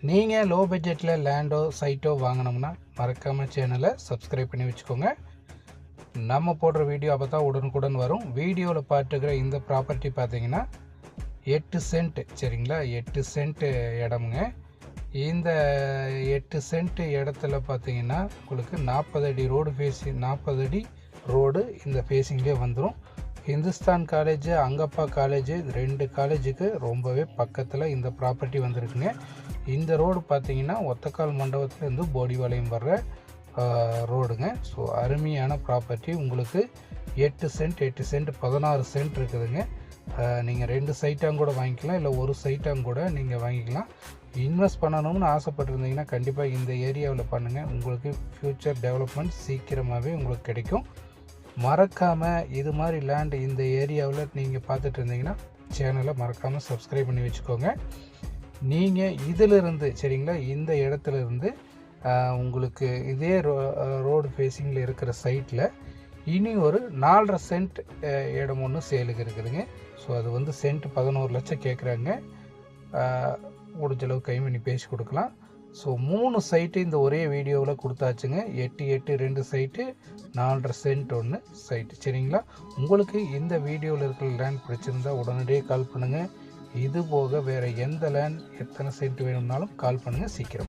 நீங்கள் லோ பட்ஜெட்டில் லேண்டோ சைட்டோ வாங்கினோம்னா மறக்காமல் சேனலை சப்ஸ்கிரைப் பண்ணி வச்சுக்கோங்க. நம்ம போடுற வீடியோ அப்போ தான் உடனுக்குடன் வரும். வீடியோவில் பார்த்துக்கிற இந்த ப்ராப்பர்ட்டி பார்த்தீங்கன்னா 8 சென்ட், சரிங்களா? 8 சென்ட் இடமுங்க. இந்த 8 சென்ட் இடத்துல பார்த்தீங்கன்னா உங்களுக்கு 40 அடி ரோடு ஃபேஸிங், 40 அடி ரோடு இந்த ஃபேஸிங்லேயே வந்துடும். ஹிந்துஸ்தான் காலேஜ், அங்கப்பா காலேஜ், 2 காலேஜுக்கு ரொம்பவே பக்கத்தில் இந்த ப்ராப்பர்ட்டி வந்திருக்குங்க. இந்த ரோடு பார்த்தீங்கன்னா ஒத்தக்கால் மண்டபத்துலேருந்து போடிவாளையம் வர்ற ரோடுங்க. ஸோ அருமையான ப்ராப்பர்ட்டி. உங்களுக்கு 8 சென்ட் 16 சென்ட் இருக்குதுங்க. நீங்கள் 2 சைட்டாங்க கூட வாங்கிக்கலாம், இல்லை ஒரு சைட்டாங்க கூட நீங்கள் வாங்கிக்கலாம். இன்வெஸ்ட் பண்ணணும்னு ஆசைப்பட்டிருந்தீங்கன்னா கண்டிப்பாக இந்த ஏரியாவில் பண்ணுங்கள். உங்களுக்கு ஃப்யூச்சர் டெவலப்மெண்ட் சீக்கிரமாகவே உங்களுக்கு கிடைக்கும். மறக்காமல் இது மாதிரி லேண்ட் இந்த ஏரியாவில் நீங்கள் பார்த்துட்டு இருந்தீங்கன்னா சேனலை மறக்காமல் சப்ஸ்கிரைப் பண்ணி வச்சுக்கோங்க. நீங்கள் இதிலிருந்து, சரிங்களா, இந்த இடத்துல இருந்து உங்களுக்கு இதே ரோடு ஃபேஸிங்கில் இருக்கிற சைட்டில் இனி ஒரு 4.5 சென்ட் இடம் ஒன்று சேலுக்கு இருக்குதுங்க. ஸோ அது வந்து சென்ட் 11 லட்சம் கேட்குறாங்க. முடிஞ்சளவு கை பண்ணி பேசி கொடுக்கலாம். ஸோ 3 சைட்டு இந்த ஒரே வீடியோவில் கொடுத்தாச்சுங்க. 8 2 சைட்டு, 4.5 சென்ட் ஒன்று சைட்டு, சரிங்களா? உங்களுக்கு இந்த வீடியோவில் இருக்கிற லேண்ட் பிடிச்சிருந்தால் உடனடியே கால் பண்ணுங்கள். இது போக வேறு எந்த லேண்ட் எத்தனை சென்ட் வேணும்னாலும் கால் பண்ணுங்கள் சீக்கிரம்.